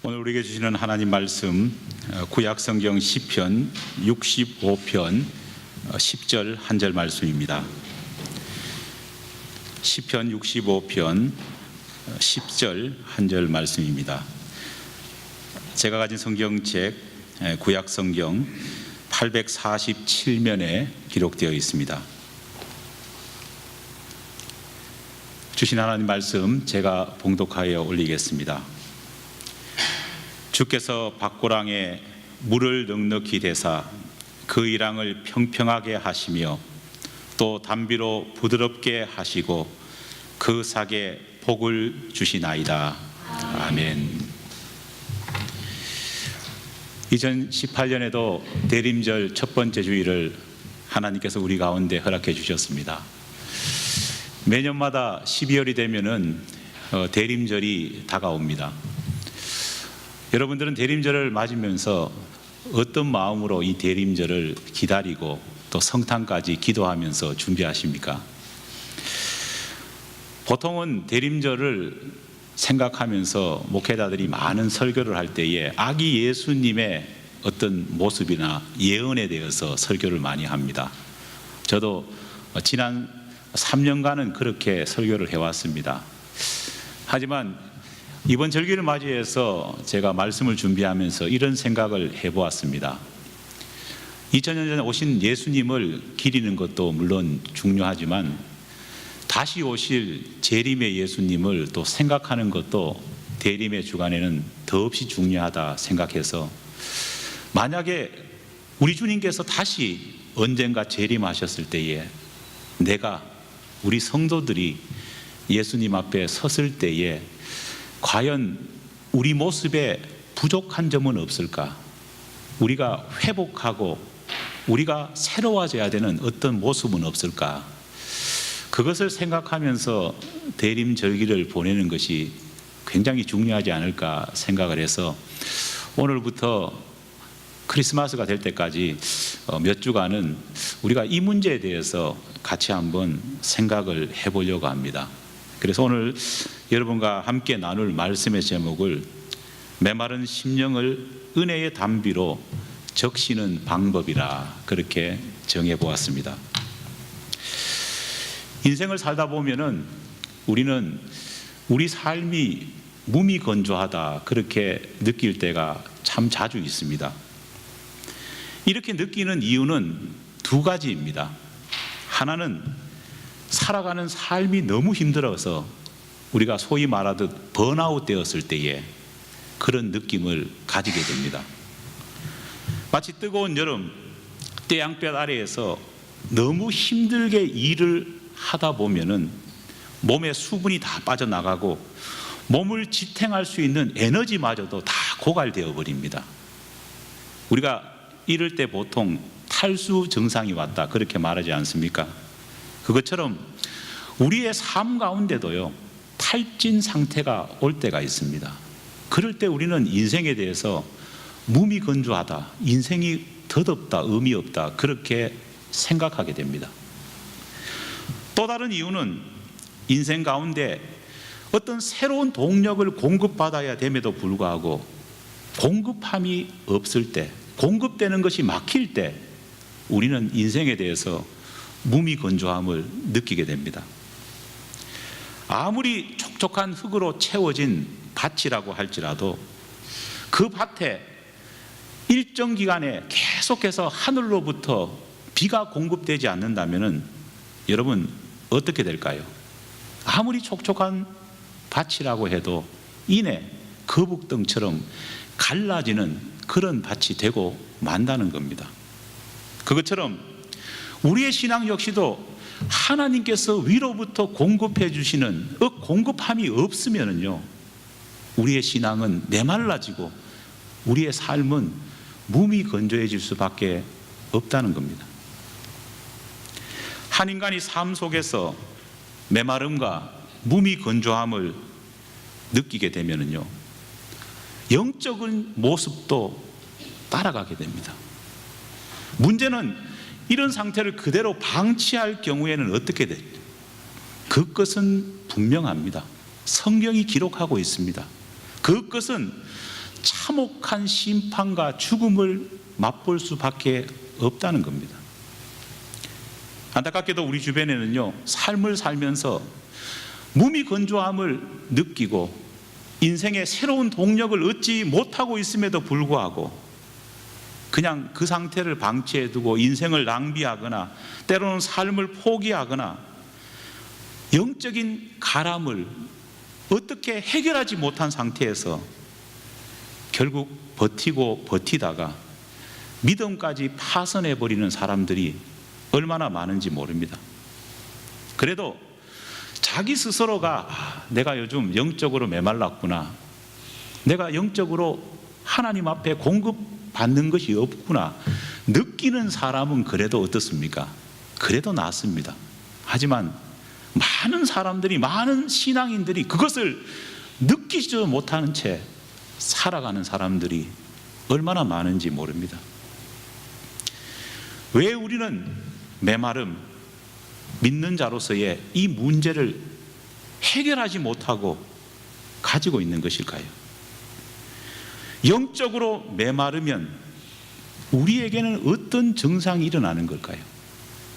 오늘 우리에게 주시는 하나님 말씀 구약성경 시편 65편 10절 한 절 말씀입니다. 시편 65편 10절 한 절 말씀입니다. 제가 가진 성경책 구약성경 847면에 기록되어 있습니다. 주신 하나님 말씀 제가 봉독하여 올리겠습니다. 주께서 밭고랑에 물을 넉넉히 대사 그 이랑을 평평하게 하시며 또 담비로 부드럽게 하시고 그 sak에 복을 주시나이다. 아멘. 2018년에도 대림절 첫 번째 주일을 하나님께서 우리 가운데 허락해 주셨습니다. 매년마다 12월이 되면은 대림절이 다가옵니다. 여러분들은 대림절을 맞으면서 어떤 마음으로 이 대림절을 기다리고 또 성탄까지 기도하면서 준비하십니까? 보통은 대림절을 생각하면서 목회자들이 많은 설교를 할 때에 아기 예수님의 어떤 모습이나 예언에 대해서 설교를 많이 합니다. 저도 지난 3년간은 그렇게 설교를 해왔습니다. 하지만 이번 절기를 맞이해서 제가 말씀을 준비하면서 이런 생각을 해보았습니다. 2000년 전에 오신 예수님을 기리는 것도 물론 중요하지만 다시 오실 재림의 예수님을 또 생각하는 것도 대림의 주간에는 더없이 중요하다 생각해서 만약에 우리 주님께서 다시 언젠가 재림하셨을 때에 내가 우리 성도들이 예수님 앞에 섰을 때에 과연 우리 모습에 부족한 점은 없을까? 우리가 회복하고 우리가 새로워져야 되는 어떤 모습은 없을까? 그것을 생각하면서 대림절기를 보내는 것이 굉장히 중요하지 않을까 생각을 해서 오늘부터 크리스마스가 될 때까지 몇 주간은 우리가 이 문제에 대해서 같이 한번 생각을 해보려고 합니다. 그래서 오늘 여러분과 함께 나눌 말씀의 제목을 메마른 심령을 은혜의 담비로 적시는 방법이라 그렇게 정해보았습니다. 인생을 살다 보면은 우리는 우리 삶이 무미건조하다 그렇게 느낄 때가 참 자주 있습니다. 이렇게 느끼는 이유는 두 가지입니다. 하나는 살아가는 삶이 너무 힘들어서 우리가 소위 말하듯 번아웃 되었을 때에 그런 느낌을 가지게 됩니다. 마치 뜨거운 여름 태양볕 아래에서 너무 힘들게 일을 하다 보면은 몸에 수분이 다 빠져나가고 몸을 지탱할 수 있는 에너지마저도 다 고갈되어 버립니다. 우리가 이럴 때 보통 탈수 증상이 왔다 그렇게 말하지 않습니까? 그것처럼 우리의 삶 가운데도요 탈진 상태가 올 때가 있습니다. 그럴 때 우리는 인생에 대해서 무미건조하다, 인생이 덧없다, 의미 없다 그렇게 생각하게 됩니다. 또 다른 이유는 인생 가운데 어떤 새로운 동력을 공급받아야 됨에도 불구하고 공급함이 없을 때, 공급되는 것이 막힐 때 우리는 인생에 대해서 무미건조함을 느끼게 됩니다. 아무리 촉촉한 흙으로 채워진 밭이라고 할지라도 그 밭에 일정 기간에 계속해서 하늘로부터 비가 공급되지 않는다면 여러분 어떻게 될까요? 아무리 촉촉한 밭이라고 해도 이내 거북등처럼 갈라지는 그런 밭이 되고 만다는 겁니다. 그것처럼 우리의 신앙 역시도 하나님께서 위로부터 공급해 주시는 공급함이 없으면요 우리의 신앙은 메말라지고 우리의 삶은 무미건조해질 수밖에 없다는 겁니다. 한 인간이 삶 속에서 메마름과 무미건조함을 느끼게 되면요 영적인 모습도 따라가게 됩니다. 문제는 이런 상태를 그대로 방치할 경우에는 어떻게 될까요? 그것은 분명합니다. 성경이 기록하고 있습니다. 그것은 참혹한 심판과 죽음을 맛볼 수밖에 없다는 겁니다. 안타깝게도 우리 주변에는요, 삶을 살면서 무미건조함을 느끼고 인생의 새로운 동력을 얻지 못하고 있음에도 불구하고 그냥 그 상태를 방치해두고 인생을 낭비하거나 때로는 삶을 포기하거나 영적인 가람을 어떻게 해결하지 못한 상태에서 결국 버티고 버티다가 믿음까지 파손해버리는 사람들이 얼마나 많은지 모릅니다. 그래도 자기 스스로가 내가 요즘 영적으로 메말랐구나, 내가 영적으로 하나님 앞에 공급받는 것이 없구나 느끼는 사람은 그래도 어떻습니까? 그래도 낫습니다. 하지만 많은 사람들이, 많은 신앙인들이 그것을 느끼지도 못하는 채 살아가는 사람들이 얼마나 많은지 모릅니다. 왜 우리는 메마름, 믿는 자로서의 이 문제를 해결하지 못하고 가지고 있는 것일까요? 영적으로 메마르면 우리에게는 어떤 증상이 일어나는 걸까요?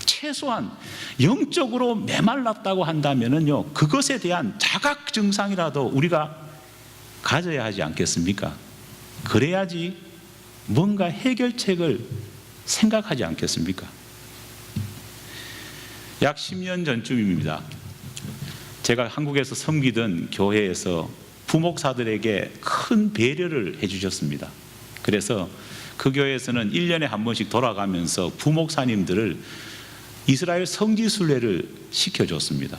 최소한 영적으로 메말랐다고 한다면요, 그것에 대한 자각 증상이라도 우리가 가져야 하지 않겠습니까? 그래야지 뭔가 해결책을 생각하지 않겠습니까? 약 10년 전쯤입니다. 제가 한국에서 섬기던 교회에서 부목사들에게 큰 배려를 해주셨습니다. 그래서 그 교회에서는 1년에 한 번씩 돌아가면서 부목사님들을 이스라엘 성지순례를 시켜줬습니다.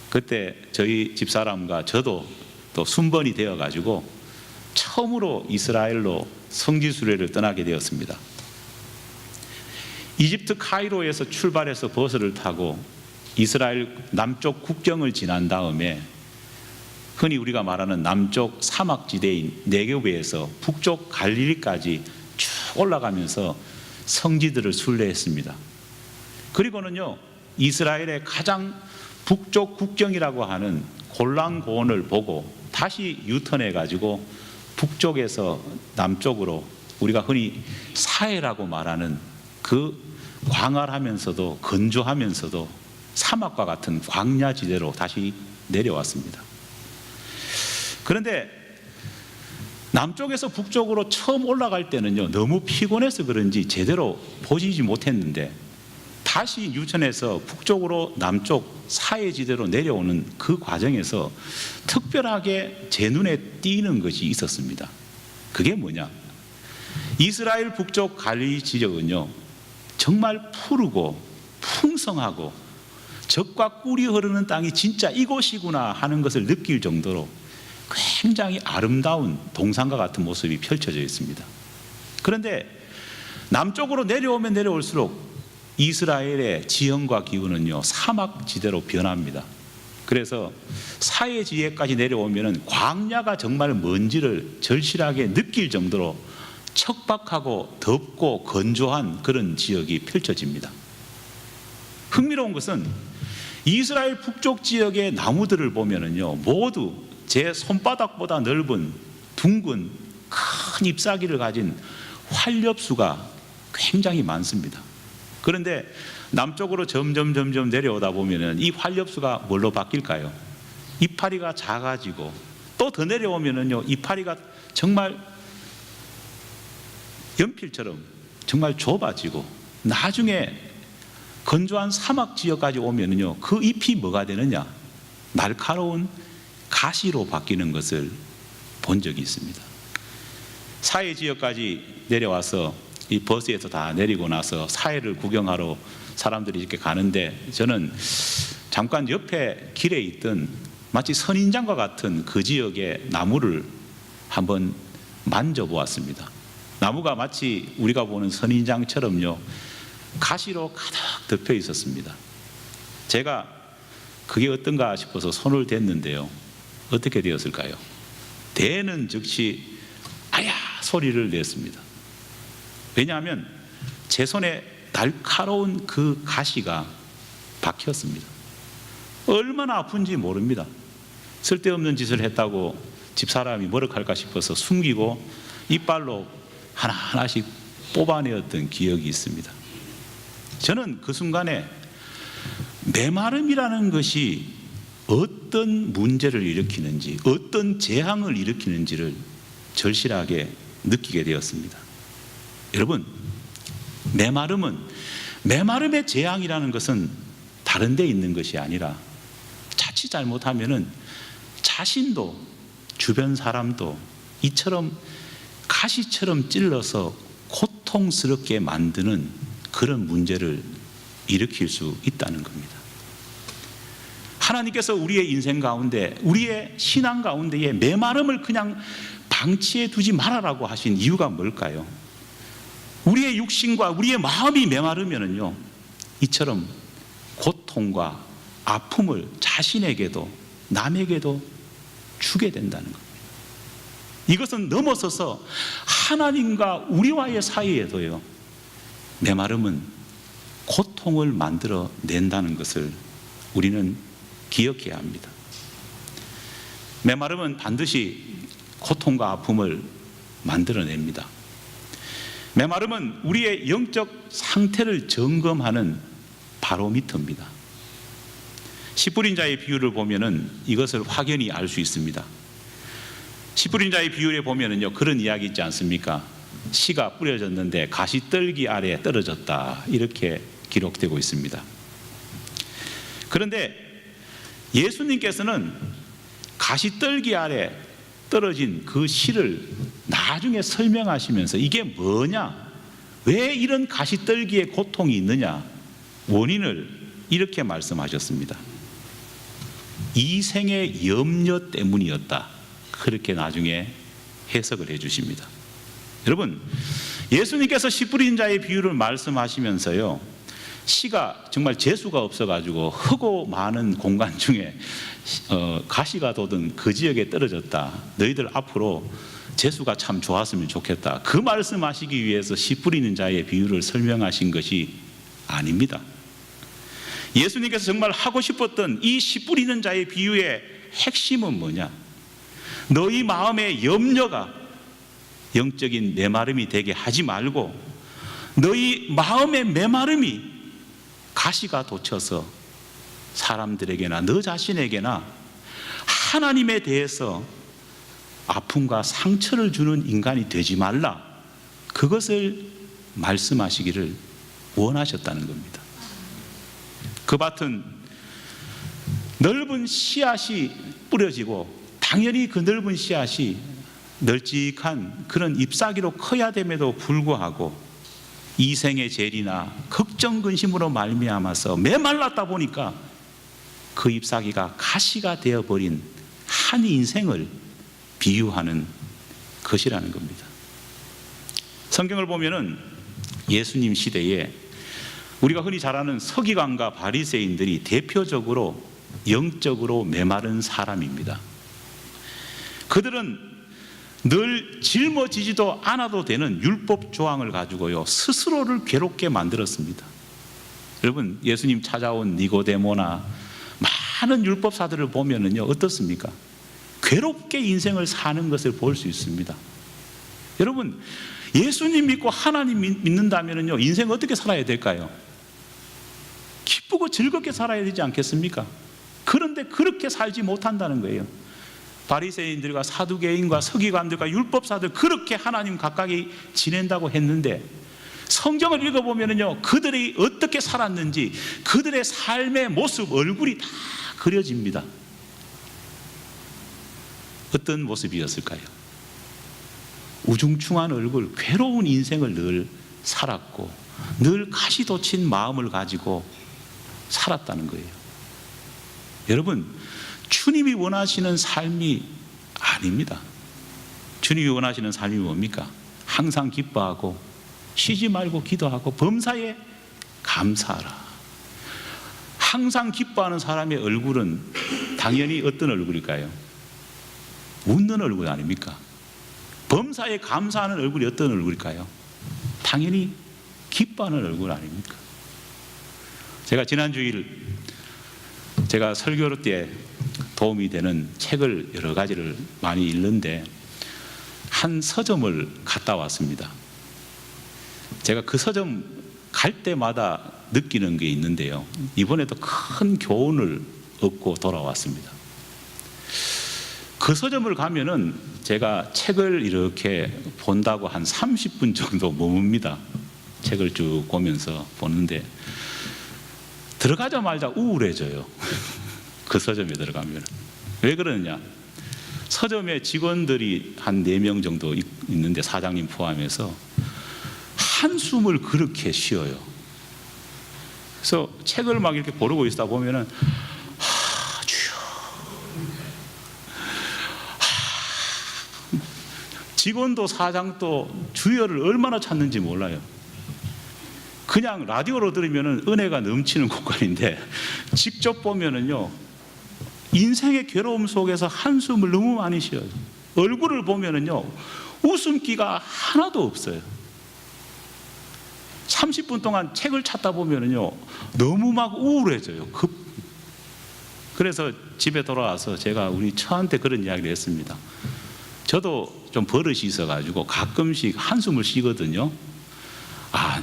그때 저희 집사람과 저도 또 순번이 되어가지고 처음으로 이스라엘로 성지순례를 떠나게 되었습니다. 이집트 카이로에서 출발해서 버스를 타고 이스라엘 남쪽 국경을 지난 다음에 흔히 우리가 말하는 남쪽 사막지대인 네게브에서 북쪽 갈릴리까지 쭉 올라가면서 성지들을 순례했습니다. 그리고는요, 이스라엘의 가장 북쪽 국경이라고 하는 골란 고원을 보고 다시 유턴해 가지고 북쪽에서 남쪽으로 우리가 흔히 사해라고 말하는 그 광활하면서도 건조하면서도 사막과 같은 광야지대로 다시 내려왔습니다. 그런데 남쪽에서 북쪽으로 처음 올라갈 때는요, 너무 피곤해서 그런지 제대로 보시지 못했는데 다시 유턴해서 북쪽으로 남쪽 사해지대로 내려오는 그 과정에서 특별하게 제 눈에 띄는 것이 있었습니다. 그게 뭐냐? 이스라엘 북쪽 갈릴리 지역은요, 정말 푸르고 풍성하고 젖과 꿀이 흐르는 땅이 진짜 이곳이구나 하는 것을 느낄 정도로 굉장히 아름다운 동산과 같은 모습이 펼쳐져 있습니다. 그런데 남쪽으로 내려오면 내려올수록 이스라엘의 지형과 기후는요, 사막지대로 변합니다. 그래서 사해지대까지 내려오면 광야가 정말 뭔지를 절실하게 느낄 정도로 척박하고 덥고 건조한 그런 지역이 펼쳐집니다. 흥미로운 것은 이스라엘 북쪽 지역의 나무들을 보면은요, 모두 제 손바닥보다 넓은 둥근 큰 잎사귀를 가진 활엽수가 굉장히 많습니다. 그런데 남쪽으로 점점 내려오다 보면은 이 활엽수가 뭘로 바뀔까요? 이파리가 작아지고 또 더 내려오면은요, 이파리가 정말 연필처럼 정말 좁아지고 나중에 건조한 사막 지역까지 오면은요, 그 잎이 뭐가 되느냐? 날카로운 가시로 바뀌는 것을 본 적이 있습니다. 사해 지역까지 내려와서 이 버스에서 다 내리고 나서 사해를 구경하러 사람들이 이렇게 가는데 저는 잠깐 옆에 길에 있던 마치 선인장과 같은 그 지역의 나무를 한번 만져보았습니다. 나무가 마치 우리가 보는 선인장처럼요, 가시로 가득 덮여 있었습니다. 제가 그게 어떤가 싶어서 손을 댔는데요, 어떻게 되었을까요? 대는 즉시 아야 소리를 냈습니다. 왜냐하면 제 손에 날카로운 그 가시가 박혔습니다. 얼마나 아픈지 모릅니다. 쓸데없는 짓을 했다고 집사람이 머쓱할까 싶어서 숨기고 이빨로 하나하나씩 뽑아내었던 기억이 있습니다. 저는 그 순간에 메마름이라는 것이 어떤 문제를 일으키는지, 어떤 재앙을 일으키는지를 절실하게 느끼게 되었습니다. 여러분, 메마름의 재앙이라는 것은 다른 데 있는 것이 아니라 자칫 잘못하면은 자신도 주변 사람도 이처럼 가시처럼 찔러서 고통스럽게 만드는 그런 문제를 일으킬 수 있다는 겁니다. 하나님께서 우리의 인생 가운데, 우리의 신앙 가운데에 메마름을 그냥 방치해 두지 말아라고 하신 이유가 뭘까요? 우리의 육신과 우리의 마음이 메마르면은요, 이처럼 고통과 아픔을 자신에게도 남에게도 주게 된다는 겁니다. 이것은 넘어서서 하나님과 우리와의 사이에도요, 메마름은 고통을 만들어 낸다는 것을 우리는 기억해야 합니다. 메마름은 반드시 고통과 아픔을 만들어냅니다. 메마름은 우리의 영적 상태를 점검하는 바로미터입니다. 씨 뿌린 자의 비유를 보면은 이것을 확연히 알 수 있습니다. 씨 뿌린 자의 비유에 보면은요, 그런 이야기 있지 않습니까? 씨가 뿌려졌는데 가시떨기 아래에 떨어졌다, 이렇게 기록되고 있습니다. 그런데 예수님께서는 가시떨기 아래 떨어진 그 씨를 나중에 설명하시면서 이게 뭐냐, 왜 이런 가시떨기의 고통이 있느냐, 원인을 이렇게 말씀하셨습니다. 이생의 염려 때문이었다, 그렇게 나중에 해석을 해 주십니다. 여러분, 예수님께서 씨 뿌린 자의 비유를 말씀하시면서요, 씨가 정말 재수가 없어가지고 흙고 많은 공간 중에 가시가 돋은 그 지역에 떨어졌다, 너희들 앞으로 재수가 참 좋았으면 좋겠다, 그 말씀하시기 위해서 씨 뿌리는 자의 비유를 설명하신 것이 아닙니다. 예수님께서 정말 하고 싶었던 이 씨 뿌리는 자의 비유의 핵심은 뭐냐, 너희 마음의 염려가 영적인 메마름이 되게 하지 말고 너희 마음의 메마름이 가시가 돋쳐서 사람들에게나 너 자신에게나 하나님에 대해서 아픔과 상처를 주는 인간이 되지 말라, 그것을 말씀하시기를 원하셨다는 겁니다. 그 밭은 넓은 씨앗이 뿌려지고 당연히 그 넓은 씨앗이 널찍한 그런 잎사귀로 커야 됨에도 불구하고 이생의 재리나 걱정 근심으로 말미암아서 메말랐다 보니까 그 잎사귀가 가시가 되어버린 한 인생을 비유하는 것이라는 겁니다. 성경을 보면은 예수님 시대에 우리가 흔히 잘 아는 서기관과 바리새인들이 대표적으로 영적으로 메마른 사람입니다. 그들은 늘 짊어지지도 않아도 되는 율법 조항을 가지고요, 스스로를 괴롭게 만들었습니다. 여러분, 예수님 찾아온 니고데모나 많은 율법사들을 보면은요, 어떻습니까? 괴롭게 인생을 사는 것을 볼 수 있습니다. 여러분, 예수님 믿고 하나님 믿는다면은요, 인생 어떻게 살아야 될까요? 기쁘고 즐겁게 살아야 되지 않겠습니까? 그런데 그렇게 살지 못한다는 거예요. 바리새인들과 사두개인과 서기관들과 율법사들 그렇게 하나님 가까이 지낸다고 했는데 성경을 읽어보면요, 그들이 어떻게 살았는지 그들의 삶의 모습, 얼굴이 다 그려집니다. 어떤 모습이었을까요? 우중충한 얼굴, 괴로운 인생을 늘 살았고 늘 가시돋친 마음을 가지고 살았다는 거예요. 여러분, 주님이 원하시는 삶이 아닙니다. 주님이 원하시는 삶이 뭡니까? 항상 기뻐하고 쉬지 말고 기도하고 범사에 감사하라. 항상 기뻐하는 사람의 얼굴은 당연히 어떤 얼굴일까요? 웃는 얼굴 아닙니까? 범사에 감사하는 얼굴이 어떤 얼굴일까요? 당연히 기뻐하는 얼굴 아닙니까? 제가 지난 주일 제가 설교 때 도움이 되는 책을 여러 가지를 많이 읽는데 한 서점을 갔다 왔습니다. 제가 그 서점 갈 때마다 느끼는 게 있는데요, 이번에도 큰 교훈을 얻고 돌아왔습니다. 그 서점을 가면은 제가 책을 이렇게 본다고 한 30분 정도 머뭅니다. 책을 쭉 보면서 보는데 들어가자마자 우울해져요. 그 서점에 들어가면. 왜 그러느냐? 서점에 직원들이 한 4명 정도 있는데 사장님 포함해서 한숨을 그렇게 쉬어요. 그래서 책을 막 이렇게 고르고 있다 보면은 주여, 직원도 사장도 주여를 얼마나 찾는지 몰라요. 그냥 라디오로 들으면은 은혜가 넘치는 공간인데 직접 보면은요, 인생의 괴로움 속에서 한숨을 너무 많이 쉬어요. 얼굴을 보면은요, 웃음기가 하나도 없어요. 30분 동안 책을 찾다 보면은요, 너무 막 우울해져요. 그래서 집에 돌아와서 제가 우리 처한테 그런 이야기를 했습니다. 저도 좀 버릇이 있어가지고 가끔씩 한숨을 쉬거든요.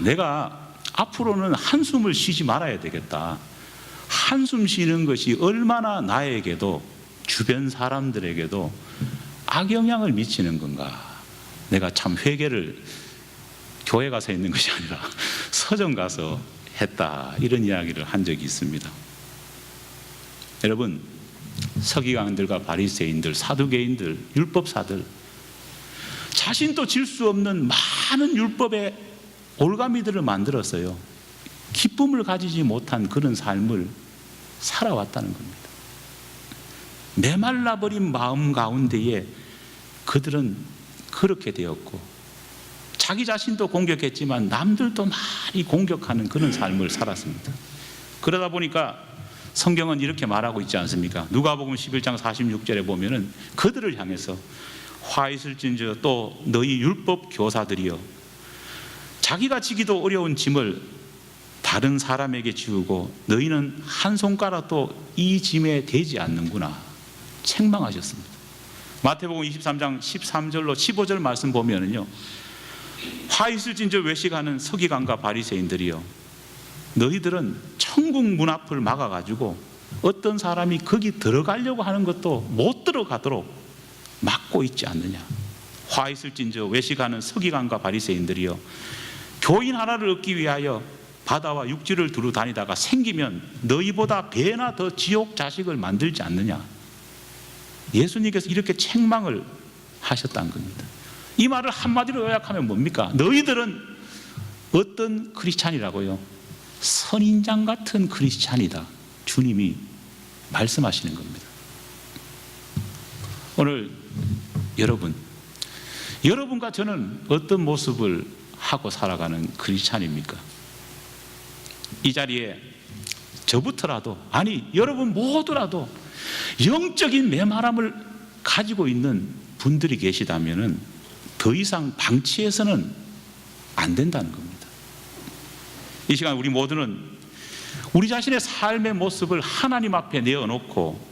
내가 앞으로는 한숨을 쉬지 말아야 되겠다. 한숨 쉬는 것이 얼마나 나에게도 주변 사람들에게도 악영향을 미치는 건가. 내가 참 회개를 교회 가서 했는 것이 아니라 서점 가서 했다, 이런 이야기를 한 적이 있습니다. 여러분, 서기관들과 바리새인들, 사두개인들, 율법사들, 자신도 질 수 없는 많은 율법의 올가미들을 만들었어요. 기쁨을 가지지 못한 그런 삶을 살아왔다는 겁니다. 메말라버린 마음 가운데에 그들은 그렇게 되었고, 자기 자신도 공격했지만 남들도 많이 공격하는 그런 삶을 살았습니다. 그러다 보니까 성경은 이렇게 말하고 있지 않습니까? 누가복음 11장 46절에 보면은 그들을 향해서 화 있을진저 또 너희 율법 교사들이여, 자기가 지기도 어려운 짐을 다른 사람에게 지우고 너희는 한 손가락도 이 짐에 대지 않는구나, 책망하셨습니다. 마태복음 23장 13절로 15절 말씀 보면은요, 화 있을진저 외식하는 서기관과 바리새인들이여, 너희들은 천국 문 앞을 막아가지고 어떤 사람이 거기 들어가려고 하는 것도 못 들어가도록 막고 있지 않느냐. 화 있을진저 외식하는 서기관과 바리새인들이여, 교인 하나를 얻기 위하여 바다와 육지를 두루 다니다가 생기면 너희보다 배나 더 지옥 자식을 만들지 않느냐. 예수님께서 이렇게 책망을 하셨다는 겁니다. 이 말을 한마디로 요약하면 뭡니까? 너희들은 어떤 크리스찬이라고요? 선인장 같은 크리스찬이다, 주님이 말씀하시는 겁니다. 오늘 여러분과 저는 어떤 모습을 하고 살아가는 크리스찬입니까? 이 자리에 저부터라도, 아니 여러분 모두라도 영적인 메마름을 가지고 있는 분들이 계시다면 더 이상 방치해서는 안 된다는 겁니다. 이 시간 우리 모두는 우리 자신의 삶의 모습을 하나님 앞에 내어놓고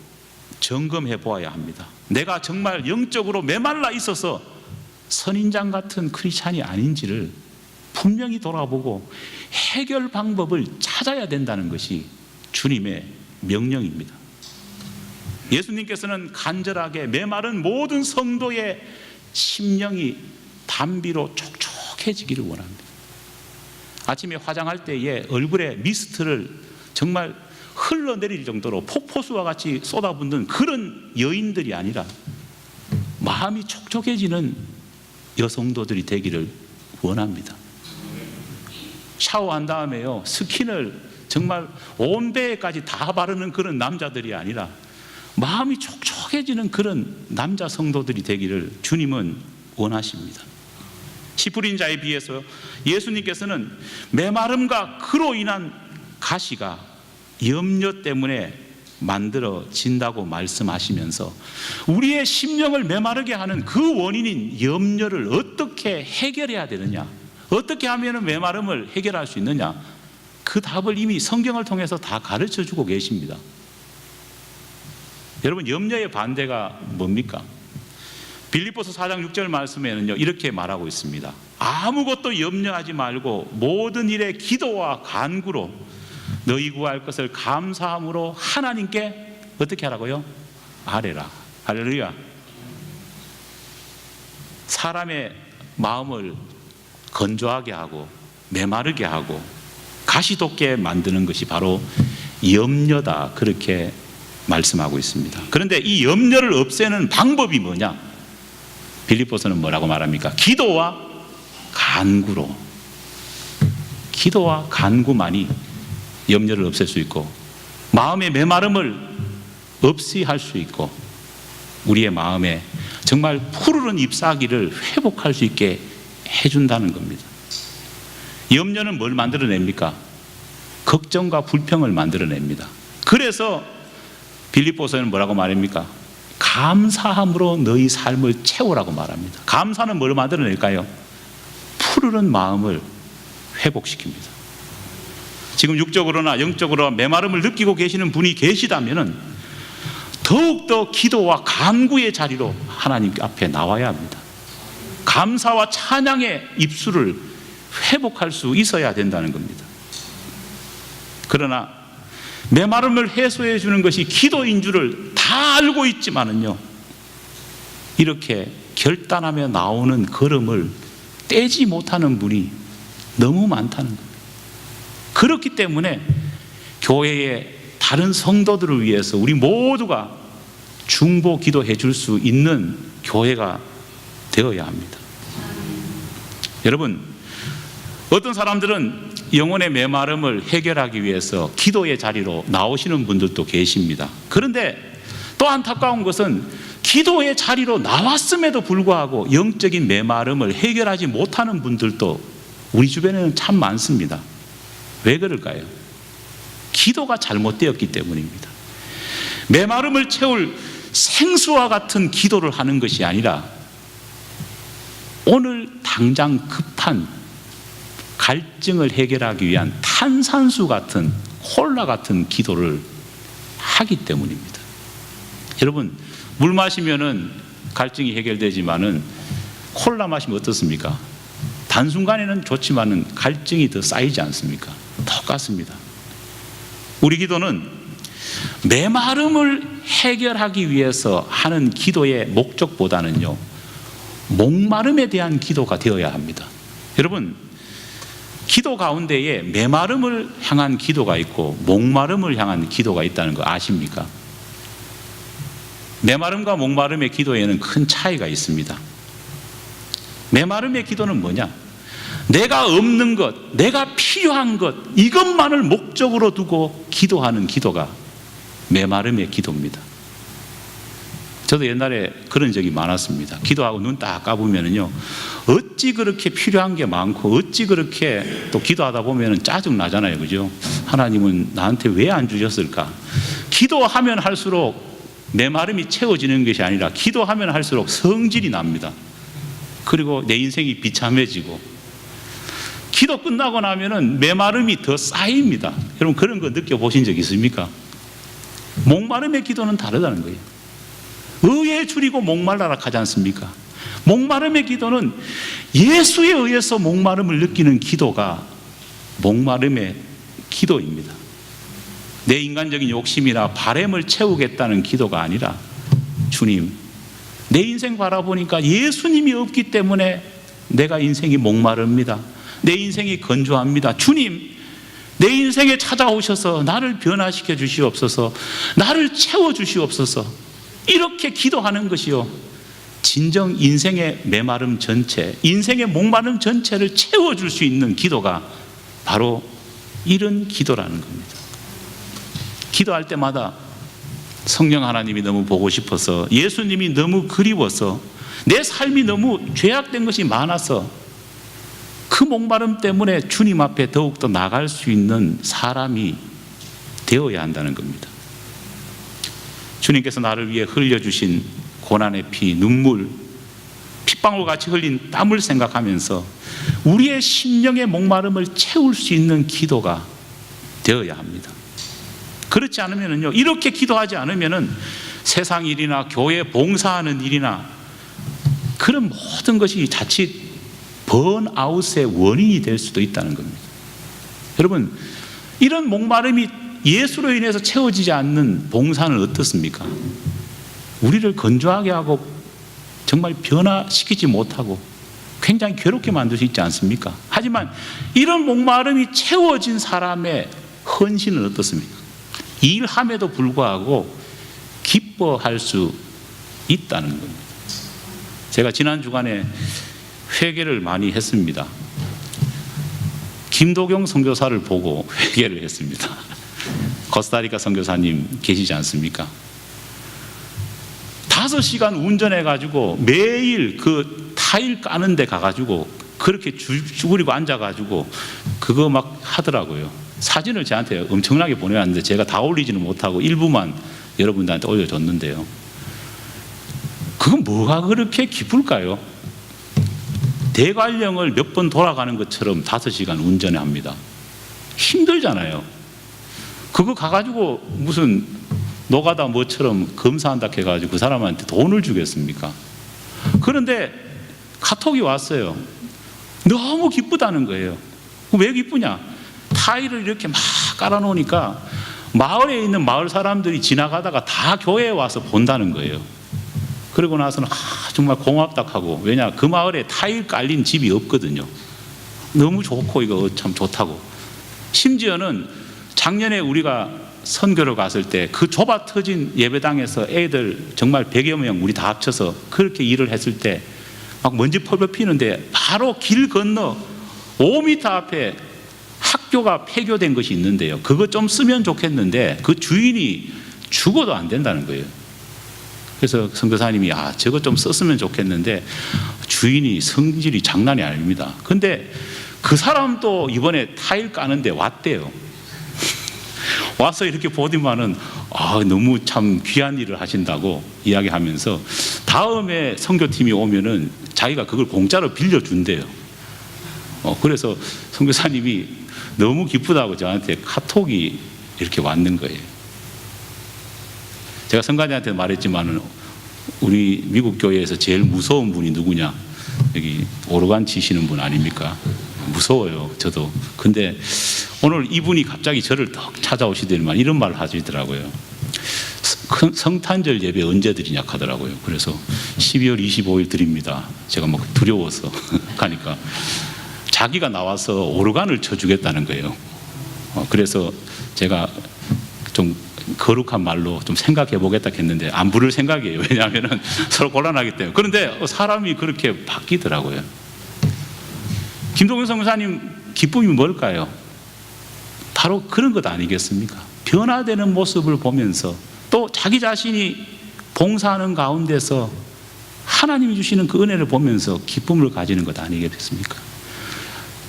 점검해 보아야 합니다. 내가 정말 영적으로 메말라 있어서 선인장 같은 크리스찬이 아닌지를 분명히 돌아보고 해결 방법을 찾아야 된다는 것이 주님의 명령입니다. 예수님께서는 간절하게 메마른 모든 성도의 심령이 담비로 촉촉해지기를 원합니다. 아침에 화장할 때에 얼굴에 미스트를 정말 흘러내릴 정도로 폭포수와 같이 쏟아붓는 그런 여인들이 아니라 마음이 촉촉해지는 여성도들이 되기를 원합니다. 샤워한 다음에요, 스킨을 정말 온 배에까지 다 바르는 그런 남자들이 아니라 마음이 촉촉해지는 그런 남자 성도들이 되기를 주님은 원하십니다. 시 뿌린 자에 비해서 예수님께서는 메마름과 그로 인한 가시가 염려 때문에 만들어진다고 말씀하시면서 우리의 심령을 메마르게 하는 그 원인인 염려를 어떻게 해결해야 되느냐, 어떻게 하면 메마름을 해결할 수 있느냐, 그 답을 이미 성경을 통해서 다 가르쳐 주고 계십니다. 여러분, 염려의 반대가 뭡니까? 빌립보서 4장 6절 말씀에는요, 이렇게 말하고 있습니다. 아무것도 염려하지 말고 모든 일에 기도와 간구로 너희 구할 것을 감사함으로 하나님께 어떻게 하라고요? 아뢰라. 할렐루야. 사람의 마음을 건조하게 하고 메마르게 하고 가시돋게 만드는 것이 바로 염려다, 그렇게 말씀하고 있습니다. 그런데 이 염려를 없애는 방법이 뭐냐? 빌립보서는 뭐라고 말합니까? 기도와 간구로. 기도와 간구만이 염려를 없앨 수 있고 마음의 메마름을 없이 할 수 있고 우리의 마음에 정말 푸르른 잎사귀를 회복할 수 있게 해준다는 겁니다. 염려는 뭘 만들어냅니까? 걱정과 불평을 만들어냅니다. 그래서 빌립보서는 뭐라고 말합니까? 감사함으로 너희 삶을 채우라고 말합니다. 감사는 뭘 만들어낼까요? 푸르른 마음을 회복시킵니다. 지금 육적으로나 영적으로 메마름을 느끼고 계시는 분이 계시다면 더욱더 기도와 간구의 자리로 하나님 앞에 나와야 합니다. 감사와 찬양의 입술을 회복할 수 있어야 된다는 겁니다. 그러나 메마름을 해소해 주는 것이 기도인 줄을 다 알고 있지만은요, 이렇게 결단하며 나오는 걸음을 떼지 못하는 분이 너무 많다는 겁니다. 그렇기 때문에 교회의 다른 성도들을 위해서 우리 모두가 중보 기도해 줄 수 있는 교회가 되어야 합니다. 여러분, 어떤 사람들은 영혼의 메마름을 해결하기 위해서 기도의 자리로 나오시는 분들도 계십니다. 그런데 또 안타까운 것은 기도의 자리로 나왔음에도 불구하고 영적인 메마름을 해결하지 못하는 분들도 우리 주변에는 참 많습니다. 왜 그럴까요? 기도가 잘못되었기 때문입니다. 메마름을 채울 생수와 같은 기도를 하는 것이 아니라 오늘 당장 급한 갈증을 해결하기 위한 탄산수 같은, 콜라 같은 기도를 하기 때문입니다. 여러분, 물 마시면은 갈증이 해결되지만은 콜라 마시면 어떻습니까? 단순간에는 좋지만은 갈증이 더 쌓이지 않습니까? 똑같습니다. 우리 기도는 메마름을 해결하기 위해서 하는 기도의 목적보다는요, 목마름에 대한 기도가 되어야 합니다. 여러분, 기도 가운데에 메마름을 향한 기도가 있고 목마름을 향한 기도가 있다는 거 아십니까? 메마름과 목마름의 기도에는 큰 차이가 있습니다. 메마름의 기도는 뭐냐? 내가 없는 것, 내가 필요한 것, 이것만을 목적으로 두고 기도하는 기도가 메마름의 기도입니다. 저도 옛날에 그런 적이 많았습니다. 기도하고 눈 딱 감으면요, 어찌 그렇게 필요한 게 많고 어찌 그렇게 또 기도하다 보면 짜증 나잖아요, 그죠? 하나님은 나한테 왜 안 주셨을까? 기도하면 할수록 메마름이 채워지는 것이 아니라 기도하면 할수록 성질이 납니다. 그리고 내 인생이 비참해지고, 기도 끝나고 나면은 메마름이 더 쌓입니다. 여러분, 그런 거 느껴보신 적 있습니까? 목마름의 기도는 다르다는 거예요. 의에 줄이고 목말라라 하지 않습니까? 목마름의 기도는 예수에 의해서 목마름을 느끼는 기도가 목마름의 기도입니다. 내 인간적인 욕심이나 바램을 채우겠다는 기도가 아니라, 주님, 내 인생 바라보니까 예수님이 없기 때문에 내가 인생이 목마릅니다. 내 인생이 건조합니다. 주님, 내 인생에 찾아오셔서 나를 변화시켜 주시옵소서, 나를 채워 주시옵소서. 이렇게 기도하는 것이요, 진정 인생의 메마름 전체, 인생의 목마름 전체를 채워줄 수 있는 기도가 바로 이런 기도라는 겁니다. 기도할 때마다 성령 하나님이 너무 보고 싶어서, 예수님이 너무 그리워서, 내 삶이 너무 죄악된 것이 많아서 그 목마름 때문에 주님 앞에 더욱더 나갈 수 있는 사람이 되어야 한다는 겁니다. 주님께서 나를 위해 흘려주신 고난의 피, 눈물, 핏방울같이 흘린 땀을 생각하면서 우리의 심령의 목마름을 채울 수 있는 기도가 되어야 합니다. 그렇지 않으면요, 이렇게 기도하지 않으면은 세상 일이나 교회 봉사하는 일이나 그런 모든 것이 자칫 번아웃의 원인이 될 수도 있다는 겁니다. 여러분, 이런 목마름이 예수로 인해서 채워지지 않는 봉사는 어떻습니까? 우리를 건조하게 하고 정말 변화시키지 못하고 굉장히 괴롭게 만들 수 있지 않습니까? 하지만 이런 목마름이 채워진 사람의 헌신은 어떻습니까? 일함에도 불구하고 기뻐할 수 있다는 겁니다. 제가 지난 주간에 회개를 많이 했습니다. 김도경 선교사를 보고 회개를 했습니다. 코스타리카 선교사님 계시지 않습니까? 5시간 운전해가지고 매일 그 타일 까는 데 가가지고 그렇게 쭈그리고 앉아가지고 그거 막 하더라고요. 사진을 저한테 엄청나게 보내왔는데 제가 다 올리지는 못하고 일부만 여러분들한테 올려줬는데요. 그건 뭐가 그렇게 기쁠까요? 대관령을 몇 번 돌아가는 것처럼 5시간 운전을 합니다. 힘들잖아요. 그거 가가지고 무슨 노가다 뭐처럼 검사한다 해가지고 그 사람한테 돈을 주겠습니까? 그런데 카톡이 왔어요. 너무 기쁘다는 거예요. 왜 기쁘냐? 타일을 이렇게 막 깔아놓으니까 마을에 있는 마을 사람들이 지나가다가 다 교회에 와서 본다는 거예요. 그러고 나서는 정말 고맙다 하고, 왜냐 그 마을에 타일 깔린 집이 없거든요. 너무 좋고 이거 참 좋다고. 심지어는 작년에 우리가 선교를 갔을 때 그 좁아 터진 예배당에서 애들 정말 100여 명 우리 다 합쳐서 그렇게 일을 했을 때 막 먼지 펄펄 피는데 바로 길 건너 5m 앞에 학교가 폐교된 것이 있는데요. 그거 좀 쓰면 좋겠는데 그 주인이 죽어도 안 된다는 거예요. 그래서 선교사님이 저거 좀 썼으면 좋겠는데 주인이 성질이 장난이 아닙니다. 근데 그 사람도 이번에 타일 까는데 왔대요. 와서 이렇게 보더만은 너무 참 귀한 일을 하신다고 이야기하면서 다음에 선교팀이 오면은 자기가 그걸 공짜로 빌려준대요. 그래서 선교사님이 너무 기쁘다고 저한테 카톡이 이렇게 왔는 거예요. 제가 선관장한테 말했지만은 우리 미국 교회에서 제일 무서운 분이 누구냐? 여기 오르간 치시는 분 아닙니까? 무서워요, 저도. 근데 오늘 이분이 갑자기 저를 딱 찾아오시더니만 이런 말을 하시더라고요. 성탄절 예배 언제 드리냐 하더라고요. 그래서 12월 25일 드립니다. 제가 뭐 두려워서 가니까 자기가 나와서 오르간을 쳐주겠다는 거예요. 그래서 제가 좀 거룩한 말로 좀 생각해 보겠다 했는데 안 부를 생각이에요. 왜냐하면 서로 곤란하기 때문에. 그런데 사람이 그렇게 바뀌더라고요. 김동현 선교사님 기쁨이 뭘까요? 바로 그런 것 아니겠습니까? 변화되는 모습을 보면서 또 자기 자신이 봉사하는 가운데서 하나님이 주시는 그 은혜를 보면서 기쁨을 가지는 것 아니겠습니까?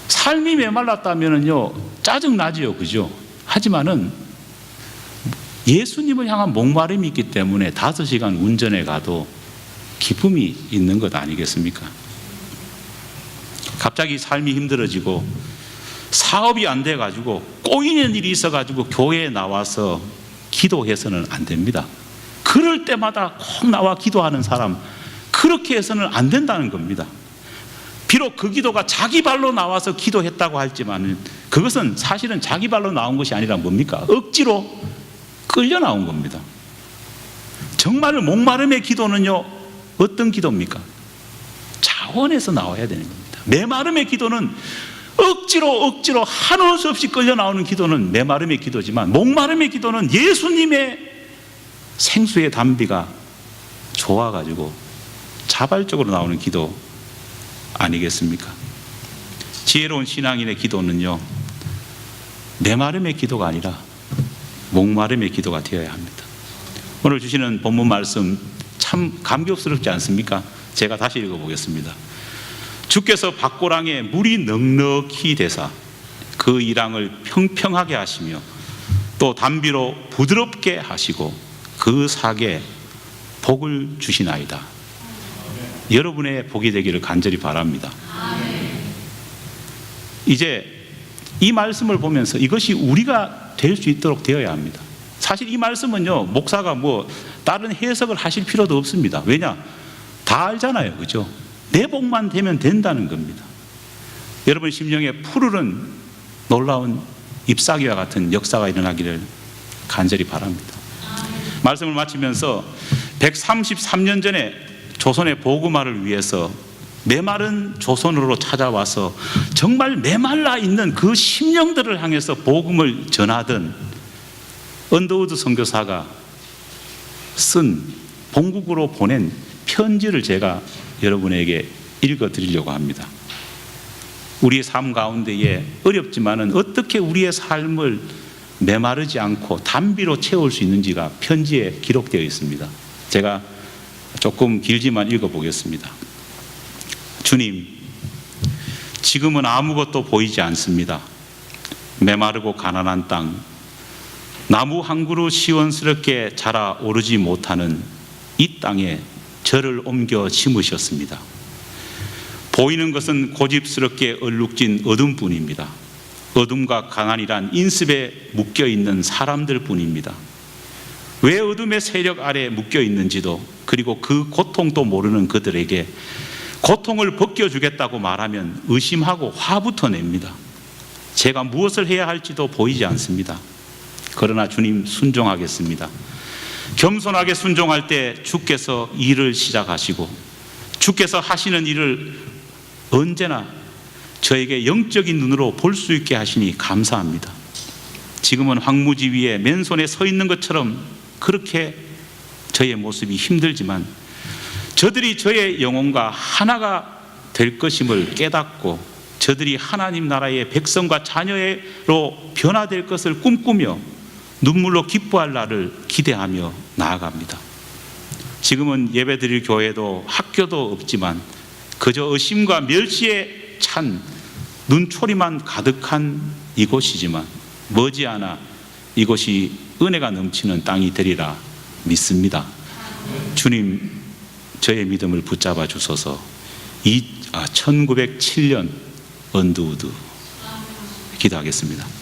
삶이 메말랐다면요 짜증나지요, 그죠? 하지만은 예수님을 향한 목마름이 있기 때문에 5시간 운전해 가도 기쁨이 있는 것 아니겠습니까? 갑자기 삶이 힘들어지고 사업이 안 돼가지고 꼬이는 일이 있어가지고 교회에 나와서 기도해서는 안 됩니다. 그럴 때마다 꼭 나와 기도하는 사람, 그렇게 해서는 안 된다는 겁니다. 비록 그 기도가 자기 발로 나와서 기도했다고 할지만 그것은 사실은 자기 발로 나온 것이 아니라 뭡니까? 억지로 끌려 나온 겁니다. 정말 목마름의 기도는요 어떤 기도입니까? 자원에서 나와야 되는 겁니다. 메마름의 기도는 억지로 한올 수 없이 끌려 나오는 기도는 메마름의 기도지만, 목마름의 기도는 예수님의 생수의 담비가 좋아가지고 자발적으로 나오는 기도 아니겠습니까? 지혜로운 신앙인의 기도는요 메마름의 기도가 아니라 목마름의 기도가 되어야 합니다. 오늘 주시는 본문 말씀 참 감격스럽지 않습니까? 제가 다시 읽어보겠습니다. 주께서 밭고랑에 물이 넉넉히 되사 그 이랑을 평평하게 하시며 또 담비로 부드럽게 하시고 그 사계에 복을 주시나이다. 여러분의 복이 되기를 간절히 바랍니다. 이제 이 말씀을 보면서 이것이 우리가 될 수 있도록 되어야 합니다. 사실 이 말씀은요, 목사가 뭐 다른 해석을 하실 필요도 없습니다. 왜냐? 다 알잖아요. 그죠? 내 복만 되면 된다는 겁니다. 여러분 심령에 푸르른 놀라운 잎사귀와 같은 역사가 일어나기를 간절히 바랍니다. 말씀을 마치면서 133년 전에 조선의 복음화를 위해서 메마른 조선으로 찾아와서 정말 메말라 있는 그 심령들을 향해서 복음을 전하던 언더우드 선교사가 쓴, 본국으로 보낸 편지를 제가 여러분에게 읽어드리려고 합니다. 우리의 삶 가운데에 어렵지만은 어떻게 우리의 삶을 메마르지 않고 단비로 채울 수 있는지가 편지에 기록되어 있습니다. 제가 조금 길지만 읽어보겠습니다. 주님, 지금은 아무것도 보이지 않습니다. 메마르고 가난한 땅, 나무 한 그루 시원스럽게 자라오르지 못하는 이 땅에 저를 옮겨 심으셨습니다. 보이는 것은 고집스럽게 얼룩진 어둠뿐입니다. 어둠과 가난이란 인습에 묶여있는 사람들 뿐입니다. 왜 어둠의 세력 아래 묶여있는지도, 그리고 그 고통도 모르는 그들에게 고통을 벗겨주겠다고 말하면 의심하고 화부터 냅니다. 제가 무엇을 해야 할지도 보이지 않습니다. 그러나 주님, 순종하겠습니다. 겸손하게 순종할 때 주께서 일을 시작하시고 주께서 하시는 일을 언제나 저에게 영적인 눈으로 볼 수 있게 하시니 감사합니다. 지금은 황무지 위에 맨손에 서 있는 것처럼 그렇게 저의 모습이 힘들지만 저들이 저의 영혼과 하나가 될 것임을 깨닫고 저들이 하나님 나라의 백성과 자녀로 변화될 것을 꿈꾸며 눈물로 기뻐할 날을 기대하며 나아갑니다. 지금은 예배드릴 교회도 학교도 없지만 그저 의심과 멸시에 찬 눈초리만 가득한 이곳이지만 머지않아 이곳이 은혜가 넘치는 땅이 되리라 믿습니다. 주님, 저의 믿음을 붙잡아 주소서. 1907년 언더우드. 기도하겠습니다.